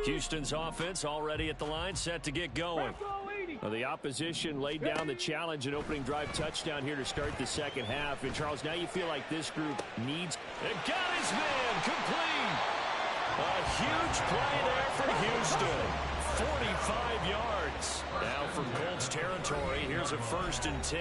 Houston's offense already at the line, set to get going. Well, the opposition laid down the challenge and opening drive touchdown here to start the second half. And, Charles, now you feel like this group needs... It got his man complete. A huge play there for Houston. 45 yards. Now from Colts territory, here's a 1st and 10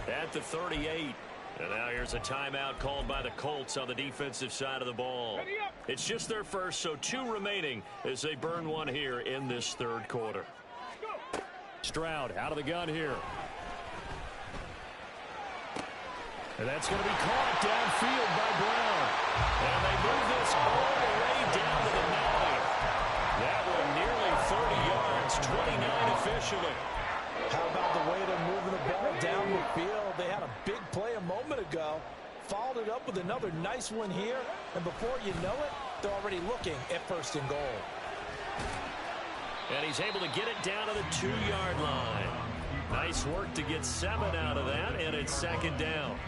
at the 38. And now here's a timeout called by the Colts on the defensive side of the ball. It's just their first, so 2 remaining as they burn one here in this third quarter. Stroud out of the gun here. And that's going to be caught downfield by Brown. And they move this all the way down to the 9. That one nearly 30 yards, 29 officially. How about the way they're moving the ball down the field? They had a big play a moment ago. Followed it up with another nice one here. And before you know it, they're already looking at 1st and goal. And he's able to get it down to the 2-yard line. Nice work to get 7 out of that, and it's 2nd down.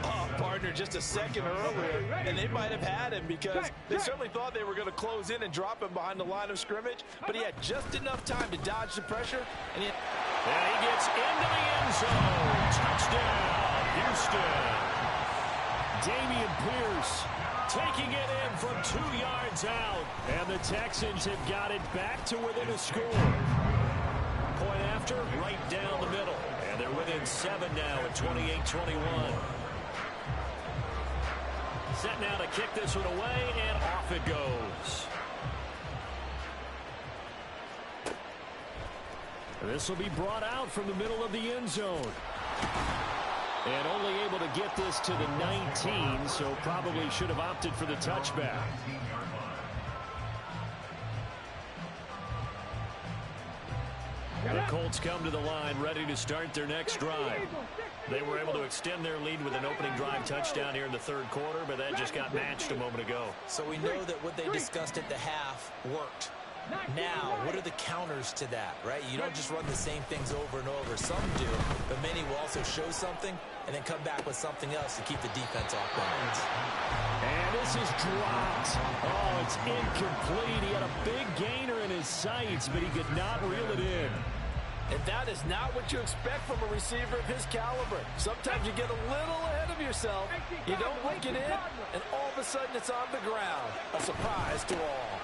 Oh, partner, just a second earlier, and they might have had him because they certainly thought they were going to close in and drop him behind the line of scrimmage, but he had just enough time to dodge the pressure. And he gets into the end zone. Touchdown, Houston. Damian Pierce taking it in from 2 yards out. And the Texans have got it back to within a score. Point after, right down the middle. And they're within 7 now at 28-21. Set now to kick this one away, and off it goes. This will be brought out from the middle of the end zone. And only able to get this to the 19, so probably should have opted for the touchback. The Colts come to the line ready to start their next drive. They were able to extend their lead with an opening drive touchdown here in the third quarter, but that just got matched a moment ago. So we know that what they discussed at the half worked. Now, what are the counters to that, right? You don't just run the same things over and over. Some do, but many will also show something and then come back with something else to keep the defense off balance. And this is dropped. Oh, it's incomplete. He had a big gainer in his sights, but he could not reel it in. And that is not what you expect from a receiver of his caliber. Sometimes you get a little ahead of yourself. You don't look it in, and all of a sudden it's on the ground. A surprise to all.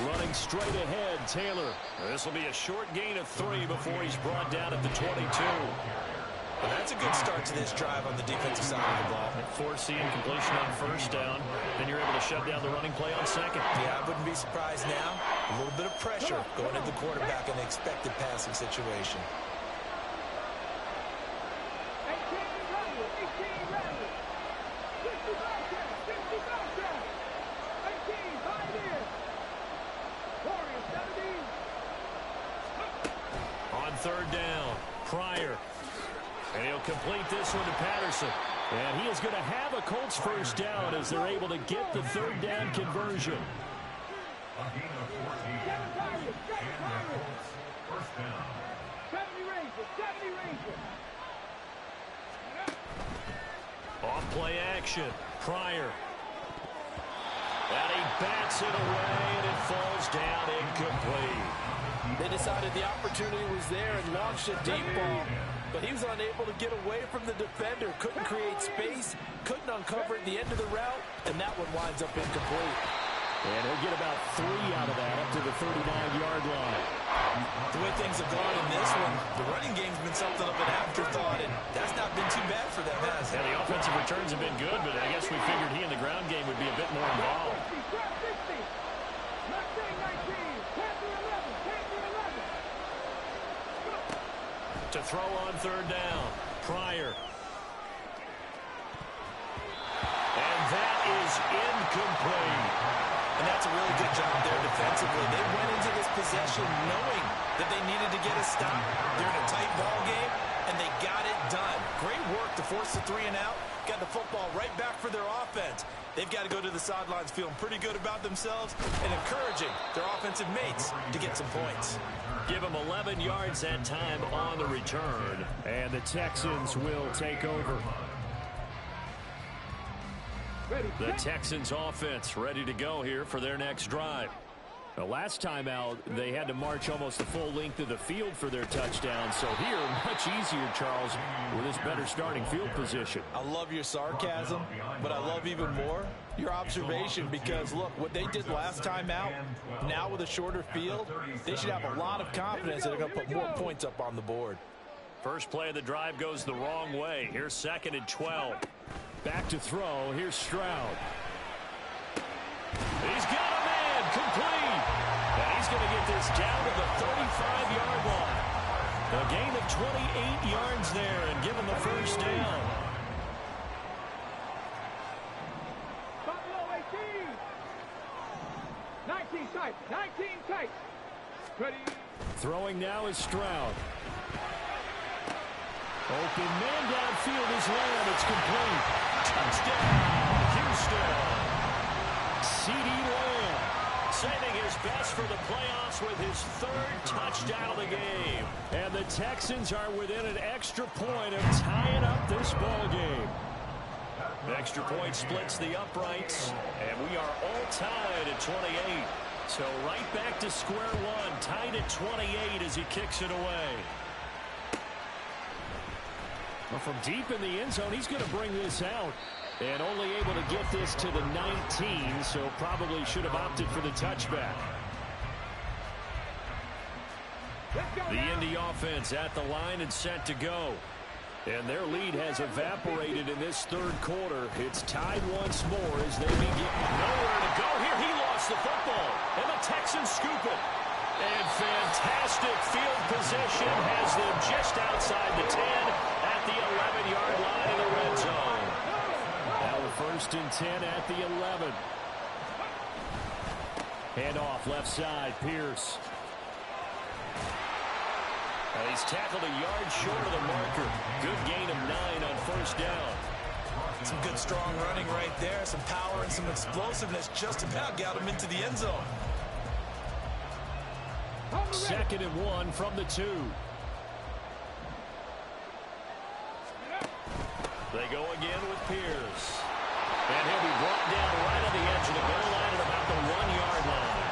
Running straight ahead, Taylor. This will be a short gain of 3 before he's brought down at the 22. Well, that's a good start to this drive on the defensive side of the ball. Forcing completion on 1st down. Then you're able to shut down the running play on 2nd. Yeah, I wouldn't be surprised now. A little bit of pressure going into the quarterback in an expected passing situation. On 3rd down, Pryor. And he'll complete this one to Patterson. And he is going to have a Colts 1st down as they're able to get the 3rd down conversion. Off play action, Pryor. And he bats it away, and it falls down incomplete. They decided the opportunity was there and launched a deep ball, but he was unable to get away from the defender, couldn't create space, couldn't uncover at the end of the route, and that one winds up incomplete. And he'll get about 3 out of that up to the 39-yard line. The way things have gone in this one, the running game's been something of an afterthought, and that's not been too bad for them, has it? Yeah, the offensive returns have been good, but I guess we figured he in the ground game would be a bit more involved. To throw on 3rd down, Pryor. And that is incomplete. And that's a really good job there defensively. They went into this possession knowing that they needed to get a stop. They're in a tight ball game, and they got it done. Great work to force the 3 and out. Got the football right back for their offense. They've got to go to the sidelines feeling pretty good about themselves and encouraging their offensive mates to get some points. Give them 11 yards that time on the return. And the Texans will take over. The Texans offense ready to go here for their next drive. The last time out, they had to march almost the full length of the field for their touchdown. So here, much easier, Charles, with this better starting field position. I love your sarcasm, but I love even more your observation because, look, what they did last time out, now with a shorter field, they should have a lot of confidence that they're going to put more points up on the board. First play of the drive goes the wrong way. Here's 2nd and 12. Back to throw. Here's Stroud. He's got a man complete. And he's going to get this down to the 35-yard line. A gain of 28 yards there and give him the first down. Buffalo 18. 19 tight. 19 tight. Ready. Throwing now is Stroud. Open man downfield is Lamb. It's complete. Touchdown, Houston. CeeDee Lamb saving his best for the playoffs with his 3rd touchdown of the game. And the Texans are within an extra point of tying up this ball game. The extra point splits the uprights, and we are all tied at 28. So right back to square one, tied at 28 as he kicks it away. Well, from deep in the end zone, he's going to bring this out. And only able to get this to the 19, so probably should have opted for the touchback. The Indy offense at the line and set to go. And their lead has evaporated in this 3rd quarter. It's tied once more as they begin. Nowhere to go here. He lost the football. And the Texans scoop it. And fantastic field possession has them just outside the 10 at the 11-yard line in the red zone. Now the 1st and 10 at the 11. Handoff left side, Pierce. And he's tackled a yard short of the marker. Good gain of 9 on 1st down. Some good strong running right there. Some power and some explosiveness just about got him into the end zone. 2nd and 1 from the 2. They go again with Pierce. And he'll be brought down right on the edge of the goal line at about the 1-yard line.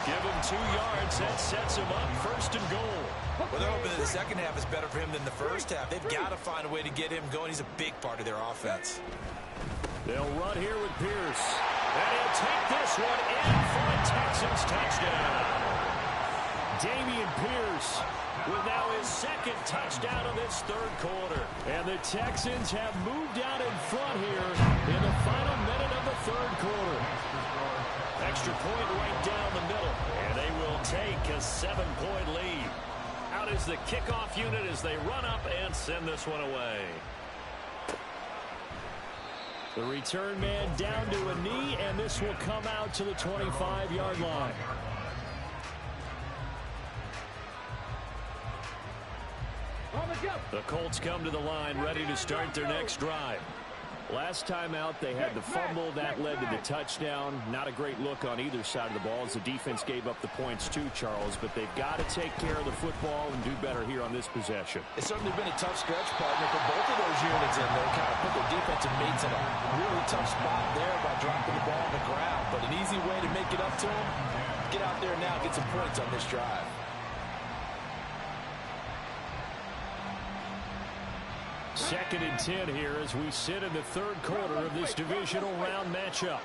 Give him 2 yards. That sets him up 1st and goal. Well, they're hoping that the second half is better for him than the first half. They've got to find a way to get him going. He's a big part of their offense. They'll run here with Pierce. And he'll take this one in for a Texans touchdown. Dameon Pierce with now his 2nd touchdown of this 3rd quarter. And the Texans have moved out in front here in the final minute of the 3rd quarter. Extra point right down the middle. And they will take a 7-point lead. Out is the kickoff unit as they run up and send this one away. The return man down to a knee, and this will come out to the 25-yard line. The Colts come to the line ready to start their next drive. Last time out, they had the fumble. That led to the touchdown. Not a great look on either side of the ball as the defense gave up the points too, Charles. But they've got to take care of the football and do better here on this possession. It's certainly been a tough stretch, partner, for both of those units in there. Kind of put their defensive mates in a really tough spot there by dropping the ball on the ground. But an easy way to make it up to them, get out there now and get some points on this drive. Second and 10 here as we sit in the 3rd quarter of this divisional round matchup.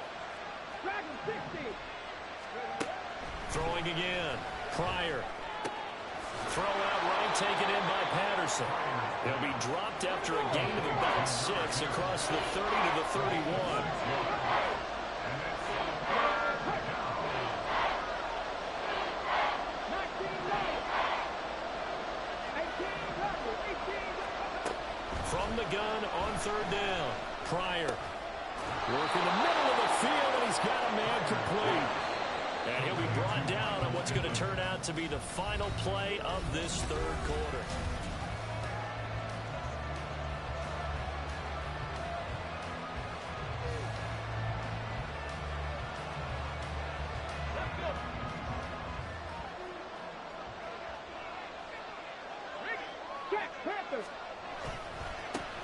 Throwing again. Pryor. Throw out right, taken in by Patterson. He'll be dropped after a gain of about 6 across the 30 to the 31. From the gun on 3rd down. Pryor working the middle of the field, and he's got a man complete. And he'll be brought down on what's going to turn out to be the final play of this 3rd quarter.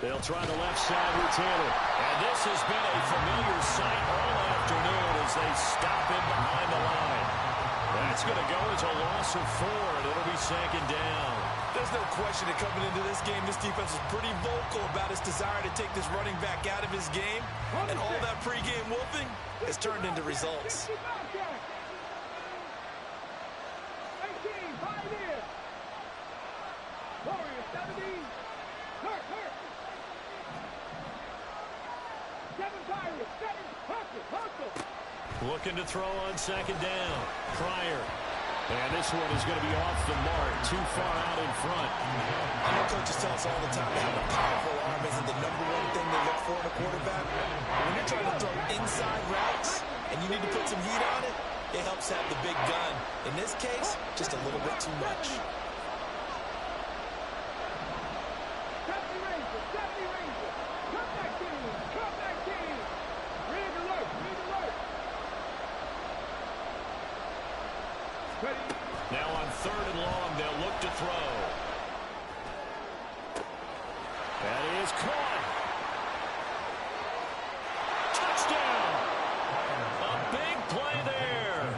They'll try the left side with Taylor. And this has been a familiar sight all afternoon as they stop him behind the line. That's going to go as a loss of 4, and it'll be second down. There's no question that coming into this game, this defense is pretty vocal about its desire to take this running back out of his game. And all that pregame whooping has turned into results. 18, 5 in. Warriors 17. Hurt. 7 Pirates. 7. Hustle. Looking to throw on second down. Pryor. And this one is going to be off the mark, too far out in front. I know coaches tell us all the time that having a powerful arm isn't the number one thing they look for in a quarterback. But when you're trying to throw inside routes and you need to put some heat on it, it helps have the big gun. In this case, just a little bit too much. 70 Rangers. Come back team. Rig alert. Ready. Now on 3rd and long, they'll look to throw. That is caught. Touchdown! A big play there.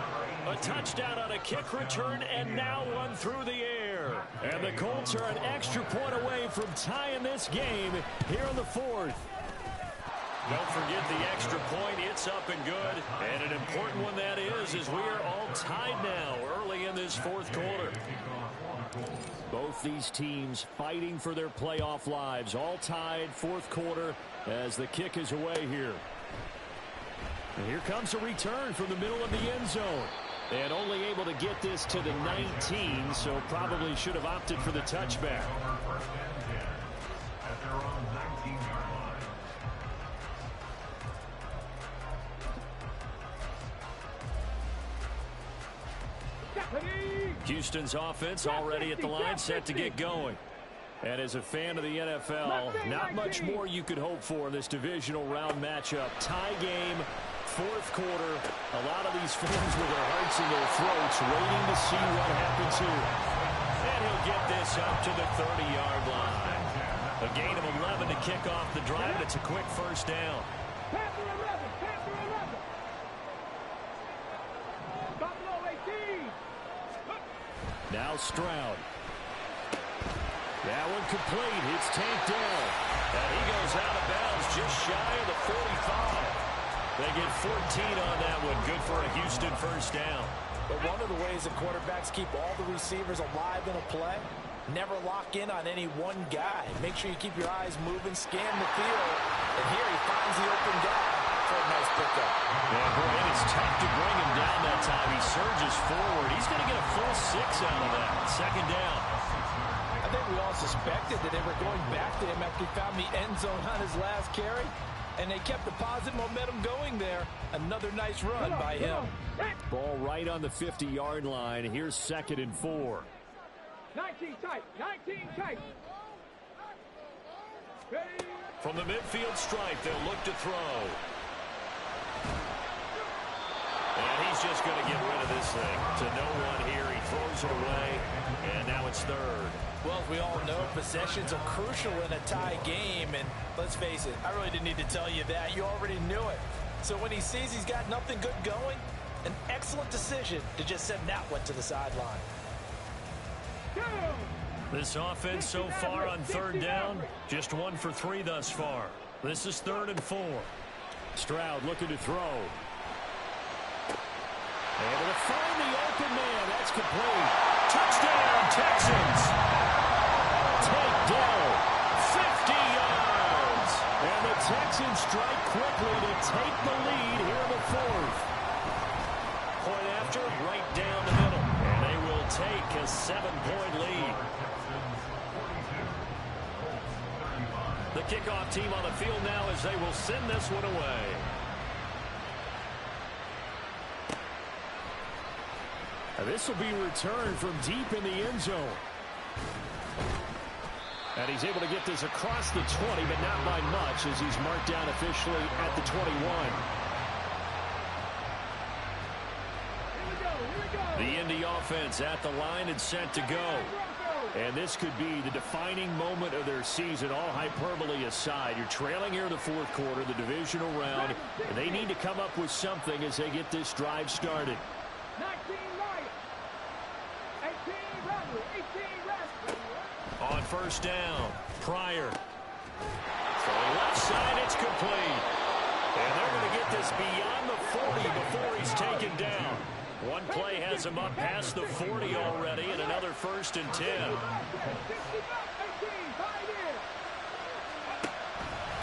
A touchdown on a kick return, and now one through the air. And the Colts are an extra point away from tying this game here in the 4th. Don't forget the extra point. It's up and good. And an important one that is, as we are all tied now early in this 4th quarter. Both these teams fighting for their playoff lives. All tied, 4th quarter, as the kick is away here. And here comes a return from the middle of the end zone. And only able to get this to the 19, so probably should have opted for the touchback. Houston's offense already at the line, set to get going. And as a fan of the NFL, not much more you could hope for in this divisional round matchup. Tie game, 4th quarter. A lot of these fans with their hearts in their throats waiting to see what happens here. And he'll get this up to the 30-yard line. A gain of 11 to kick off the drive. It's a quick first down. Panther 11. Buffalo 18. Now Stroud. That one complete. It's tanked down. And he goes out of bounds just shy of the 45. They get 14 on that one. Good for a Houston first down. But one of the ways that quarterbacks keep all the receivers alive in a play, never lock in on any one guy. Make sure you keep your eyes moving, scan the field. And here he finds the open guy for a nice pickup. Yeah, boy, and it's tough to bring him down that time. He surges forward. He's going to get a full 6 out of that. Second down. I think we all suspected that they were going back to him after he found the end zone on his last carry. And they kept the positive momentum going there. Another nice run by him. Ball right on the 50-yard line. Here's 2nd and 4. 19 tight. Ready. From the midfield stripe, they'll look to throw. And he's just going to get rid of this thing to no one here. He throws it away, and now it's 3rd. Well, as we all know, possessions are crucial in a tie game. And let's face it, I really didn't need to tell you that. You already knew it. So when he sees he's got nothing good going, an excellent decision to just send that one to the sideline. This offense so far on 3rd down, just 1 for 3 thus far. This is 3rd and 4. Stroud looking to throw. Able to find the open man. That's complete. Touchdown, Texans. Takedown, 50 yards. And the Texans strike quickly to take the lead here in the 4th. Point after, right down the middle. And they will take a 7-point lead. The kickoff team on the field now as they will send this one away. And this will be returned from deep in the end zone. And he's able to get this across the 20, but not by much as he's marked down officially at the 21. The Indy offense at the line and set to go. And this could be the defining moment of their season, all hyperbole aside. You're trailing here in the 4th quarter, the divisional round, and they need to come up with something as they get this drive started. 19 right. On first down, Pryor. From left side, it's complete. And they're going to get this beyond the 40 before he's taken down. One play has him up past the 40 already, and another 1st and 10.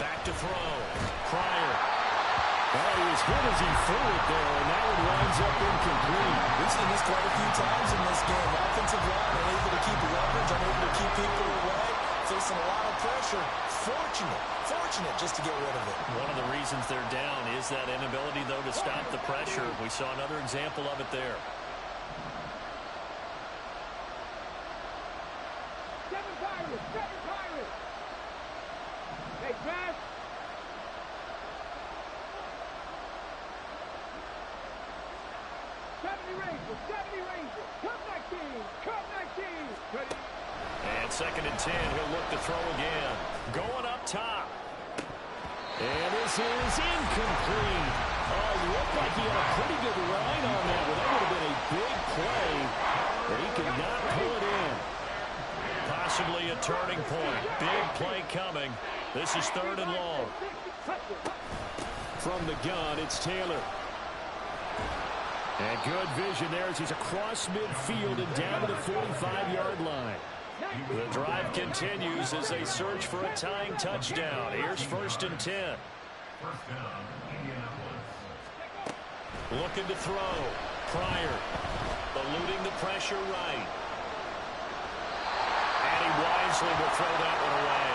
Back to throw. Pryor. Well, he was hit as he threw it there, and that one winds up incomplete. We've seen this quite a few times in this game. Offensive line unable to keep leverage, unable to keep people away, facing a lot of pressure. Fortunate just to get rid of it. One of the reasons they're down is that inability, though, to stop the pressure. We saw another example of it there. 7 Pirates. Hey, pass. Come back team. Ready? And 2nd and 10, he'll look to throw again. Going up top. And this is incomplete. Oh, he looked like he had a pretty good line on that, but that would have been a big play, but he could not pull it in. Possibly a turning point. Big play coming. This is 3rd and long. From the gun, it's Taylor. And good vision there as he's across midfield and down to the 45-yard line. The drive continues as they search for a tying touchdown. Here's 1st and 10. Looking to throw. Pryor eluding the pressure right. And he wisely will throw that one away.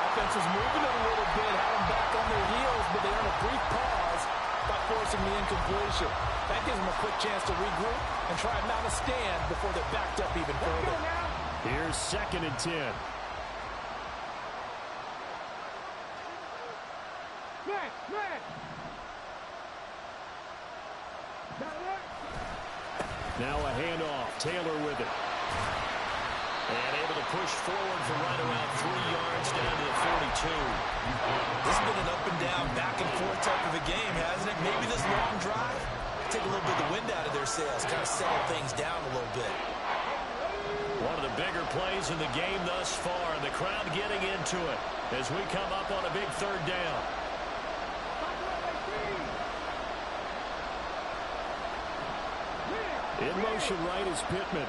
Offense is moving it a little bit, had them back on their heels, but they earn a brief pause by forcing the incompletion. That gives them a quick chance to regroup and try and mount a stand before they're backed up even further. Here's 2nd and 10. Now a handoff. Taylor with it. And able to push forward for right around 3 yards down to the 42. This has been an up and down, back and forth type of a game, hasn't it? Maybe this long drive, take a little bit of the wind out of their sails, kind of settle things down a little bit. One of the bigger plays in the game thus far, and the crowd getting into it as we come up on a big 3rd down. In motion right is Pittman.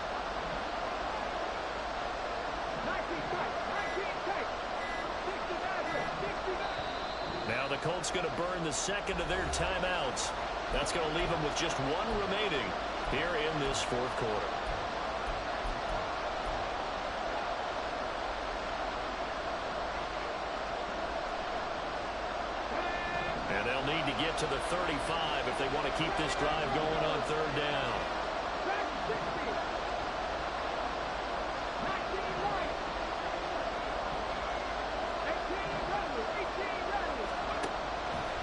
Now the Colts going to burn the 2nd of their timeouts. That's going to leave them with just 1 remaining here in this 4th quarter. And they'll need to get to the 35 if they want to keep this drive going on 3rd down.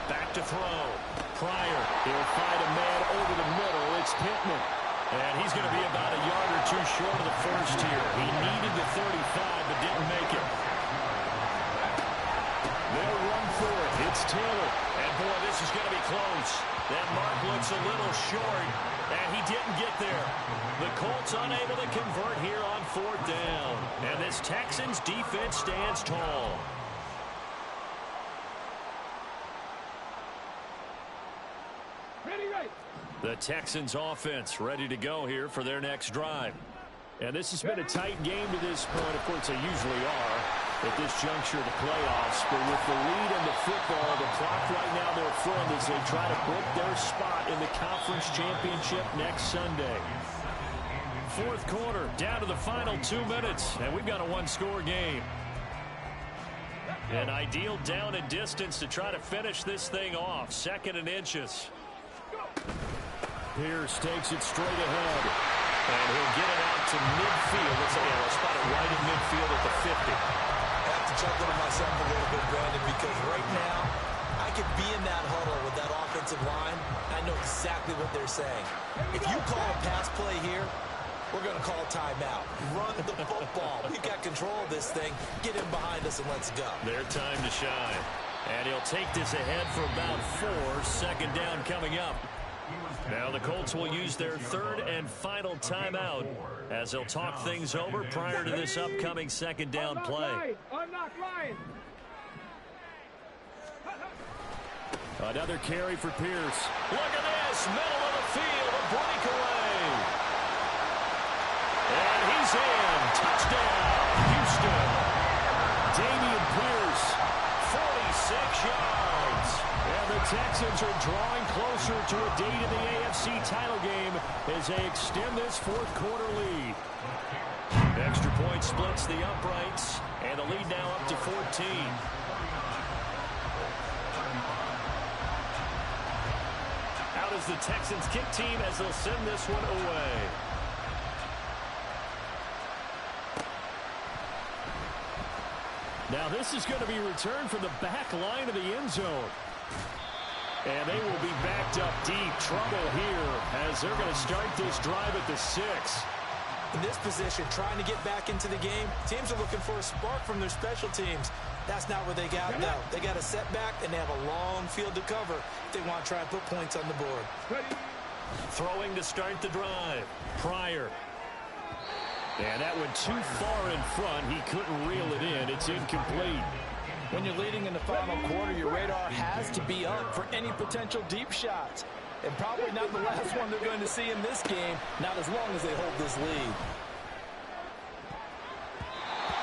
Back to throw. Pryor. He'll find a man over the middle. It's Pittman. And he's going to be about a yard or 2 short of the first here. He needed the 35 but didn't make it. They'll run for it. It's Taylor. And boy, this is going to be close. That mark looks a little short, and he didn't get there. The Colts unable to convert here on 4th down. And this Texans defense stands tall. The Texans offense ready to go here for their next drive. And this has been a tight game to this point. Of course, they usually are at this juncture of the playoffs. But with the lead in the football, the clock right now their friend as they try to book their spot in the conference championship next Sunday. 4th quarter, down to the final 2 minutes, and we've got a 1-score game. An ideal down and distance to try to finish this thing off. 2nd and inches. Pierce takes it straight ahead. And he'll get it out to midfield. Let's say a spot it right in midfield at the 50. I have to chuckle to myself a little bit, Brandon, because right now I could be in that huddle with that offensive line. I know exactly what they're saying. If you call a pass play here, we're going to call timeout. Run the football. We've got control of this thing. Get in behind us and let's go. Their time to shine. And he'll take this ahead for about 4. 2nd down coming up. Now the Colts will use their third and final timeout as they'll talk things over prior to this upcoming second down play. Another carry for Pierce. Look at this, middle of the field, a breakaway. And he's in. Touchdown, Houston. Dameon Pierce, 46 yards. And the Texans are drawing closer to a date in the AFC title game as they extend this fourth quarter lead. Extra point splits the uprights, and the lead now up to 14. Out is the Texans kick team as they'll send this one away. Now this is going to be returned from the back line of the end zone. And they will be backed up deep. Trouble here as they're going to start this drive at the 6. In this position, trying to get back into the game, teams are looking for a spark from their special teams. That's not what they got now. They got a setback, and they have a long field to cover if they want to try and put points on the board. Throwing to start the drive. Pryor. And that went too far in front. He couldn't reel it in. It's incomplete. When you're leading in the final quarter, your radar has to be up for any potential deep shots. And probably not the last one they're going to see in this game, not as long as they hold this lead.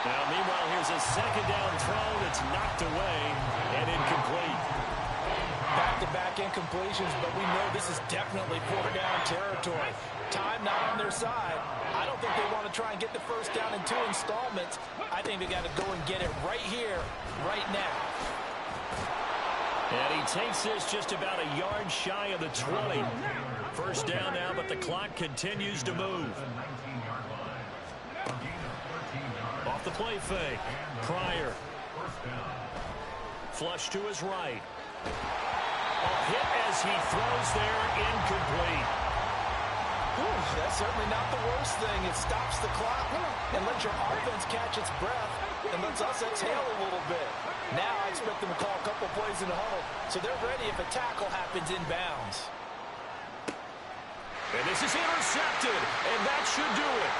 Now, meanwhile, here's a second down throw that's knocked away and incomplete. Back-to-back incompletions, but we know this is definitely fourth down territory. Time not on their side. I don't think they want to try and get the first down in 2 installments. I think they got to go and get it right here, right now. And he takes this just about a yard shy of the 20. First down now, but the clock continues to move. Off the play fake. Pryor. Flush to his right. A hit as he throws there, incomplete. Ooh, that's certainly not the worst thing. It stops the clock and lets your offense catch its breath and lets us exhale a little bit. Now I expect them to call a couple plays in the huddle, so they're ready if a tackle happens inbounds. And this is intercepted, and that should do it.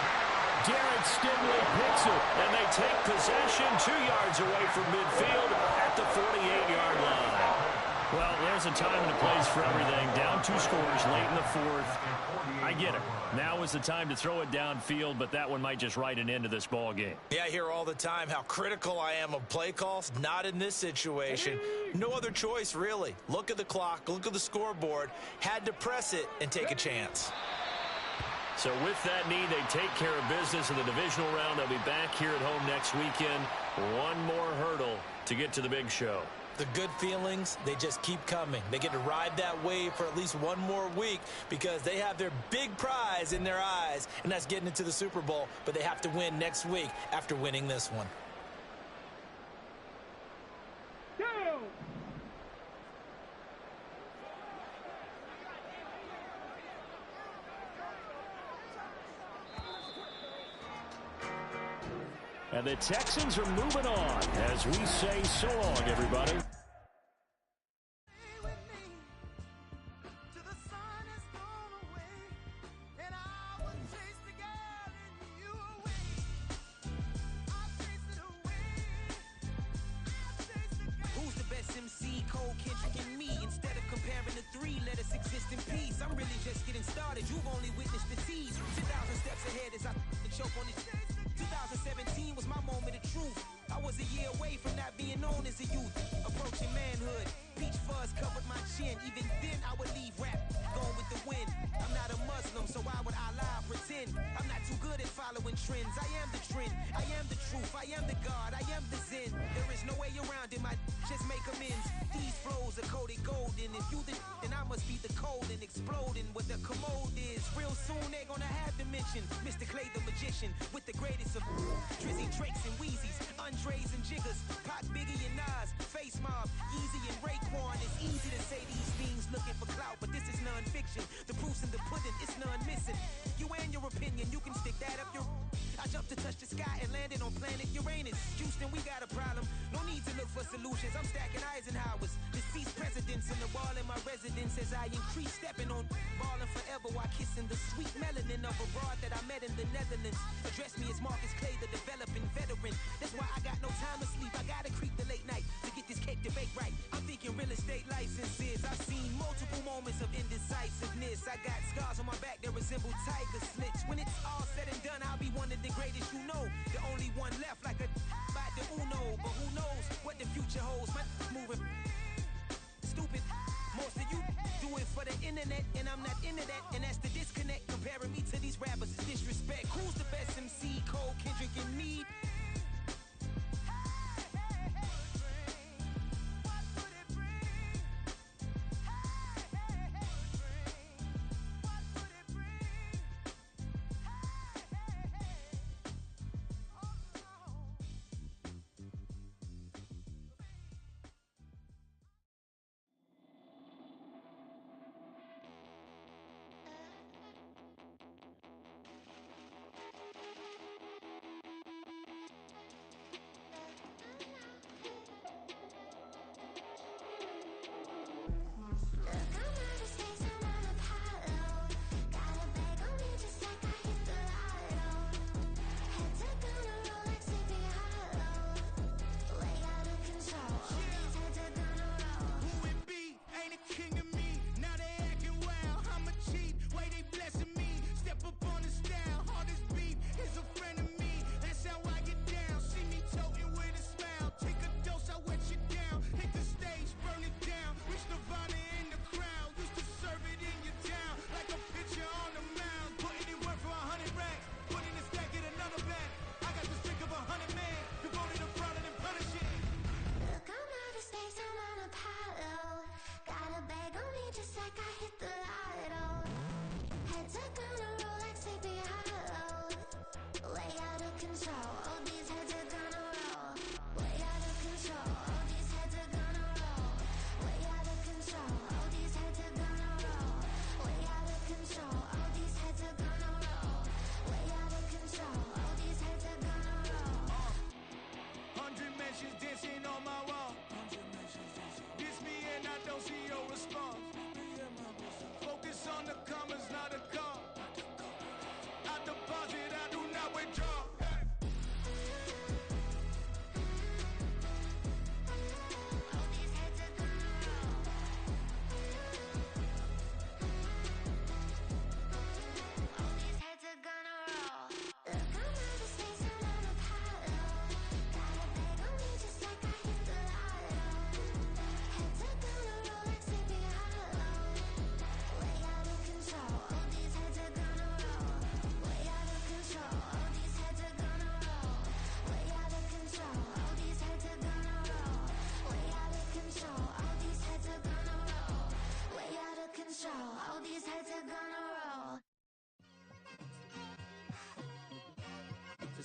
Garrett Stingley picks it, and they take possession 2 yards away from midfield at the 48-yard line. Well, there's a time and a place for everything. Down 2 scores late in the fourth. I get it. Now is the time to throw it downfield, but that one might just write an end to this ball game. Yeah, I hear all the time how critical I am of play calls. Not in this situation. No other choice, really. Look at the clock. Look at the scoreboard. Had to press it and take a chance. So with that need, they take care of business in the divisional round. They'll be back here at home next weekend. One more hurdle to get to the big show. The good feelings, they just keep coming. They get to ride that wave for at least one more week because they have their big prize in their eyes, and that's getting into the Super Bowl. But they have to win next week after winning this one. And the Texans are moving on as we say so long, everybody. Who's the best MC? Cole, Kendrick, and me. Instead of comparing the three, let us exist in peace. I'm really just getting started. You've only witnessed the tease. 2,000 steps ahead as I choke on it. 2017 was my moment of truth. I was a year away from not being known as a youth. Approaching manhood, peach fuzz covered my chin. Even then I would leave rap, going with the wind. I'm not a Muslim, so why would I lie, pretend? I'm not too good at following trends. I am the trend, I am the truth, I am the God, I am the Zen. There is no way around it, my just make amends. These flows are coated golden. If you the then I must be the cold and exploding what the commode is. Real soon they gonna have to mention Mr. Clay the magician with the greatest of Drizzy, Drakes, and Wheezies, Andres and Jiggers, Pac, Biggie, and Nas, Face Mob, Easy and Raekwon. It's easy to say these things looking for clout, but this is non-fiction. The proof's in the pudding, it's none missing. You and your opinion, you can stick that up your... I jumped to touch the sky and landed on planet Uranus. Houston, we got a problem. No need to look for solutions. I'm stacking Eisenhower's. Deceased presidents in the wall in my residence as I increase stepping on ballin' forever while kissing the sweet melanin of a broad that I met in the Netherlands. Address me as Marcus Clay, the developing veteran. That's why I got no time to sleep. I gotta creep the late night to get this cake debate right. I'm thinking real estate licenses. I've seen multiple moments of indecisiveness. I got scars on my back that resemble tiger slits. When it's all said and done, I'll be one of the greatest you know. The only one left like a by the Uno. But who knows what the future holds. My moving stupid. Most of you do it for the internet, and I'm not into that. And that's the disconnect. Comparing me to these rappers is disrespect. Who's the best MC? Cole, Kendrick, and me?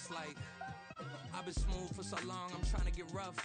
Like, I've been smooth for so long, I'm trying to get rough.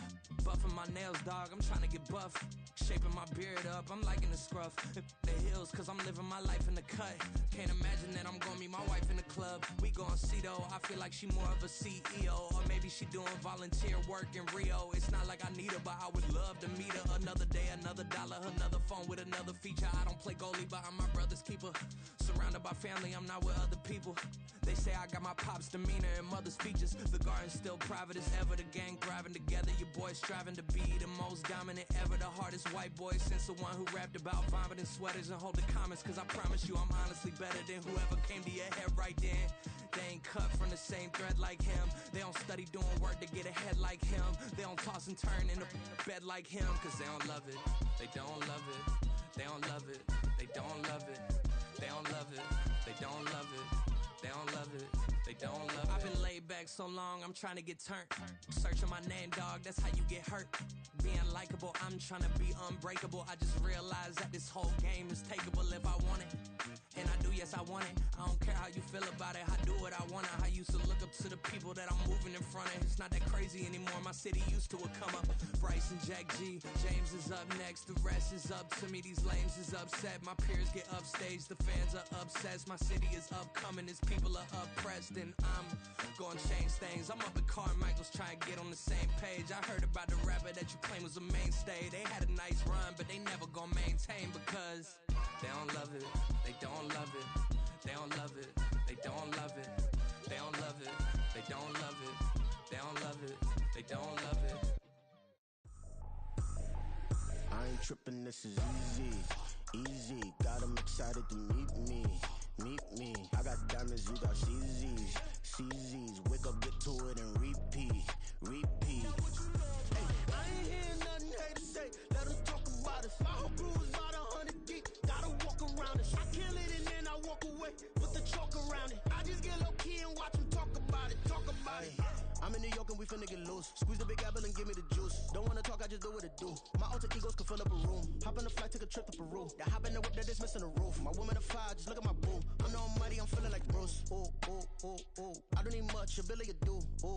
Buffing my nails, dog, I'm trying to get buff. Shaping my beard up, I'm liking the scruff. The hills, cause I'm living my life in the cut. Can't imagine that I'm gonna meet my wife in the club. We gon' see though, I feel like she more of a CEO. Or maybe she doing volunteer work in Rio. It's not like I need her, but I would love to meet her. Another day, another dollar, another phone with another feature. I don't play goalie, but I'm my brother's keeper. Surrounded by family, I'm not with other people. They say I got my pop's demeanor and mother's features. The garden's still private as ever. The gang thriving together. Your boys striving to be the most dominant ever. The hardest white boy since the one who rapped about vomiting sweaters and holding comments. Cause I promise you I'm honestly better than whoever came to your head right then. They ain't cut from the same thread like him. They don't study doing work to get ahead like him. They don't toss and turn in the bed like him. Cause they don't love it. They don't love it. They don't love it. They don't love it. They don't love it. They don't love it. They don't love it, they don't love it. I've been laid back so long, I'm trying to get turned. Searching my name, dog, that's how you get hurt. Being likable, I'm trying to be unbreakable. I just realized that this whole game is takeable if I want it. And I do, yes, I want it. I don't care how you feel about it. I do what I want. I used to look up to the people that I'm moving in front of. It's not that crazy anymore. My city used to come up. Bryce and Jack G. James is up next. The rest is up to me. These lames is upset. My peers get upstage. The fans are obsessed. My city is upcoming. Its people are oppressed. And I'm gonna change things. I'm up at Carmichael's trying to get on the same page. I heard about the rapper that you claim was a mainstay. They had a nice run, but they never gonna maintain because they don't love it. They don't love it. They don't love it. They don't love it. They don't love it. They don't love it. They don't love it. They don't love it. I ain't tripping, this is easy. Easy, got 'em excited to meet me. Meet me. I got diamonds, you got CZs. CZs, wake up, get to it, and repeat. Repeat. Hey, I ain't hearing nothing haters say. Let us talk about us. My whole crew is about 100 deep. Gotta walk around us. I kill it and then I walk away with the chalk around it. I just get low key and watch them talk about it. Talk about it. I'm in New York and we finna get loose. Squeeze the big apple and give me the juice. Don't wanna talk, I just do what it do. My alter egos can fill up a room. Hop on a flight, take a trip to Peru. The hop in the whip that is missing the roof. My woman a fire, just look at my boo. I'm no money, I'm feeling like Bruce. Ooh, ooh, ooh, ooh. I don't need much, ability to do. Ooh.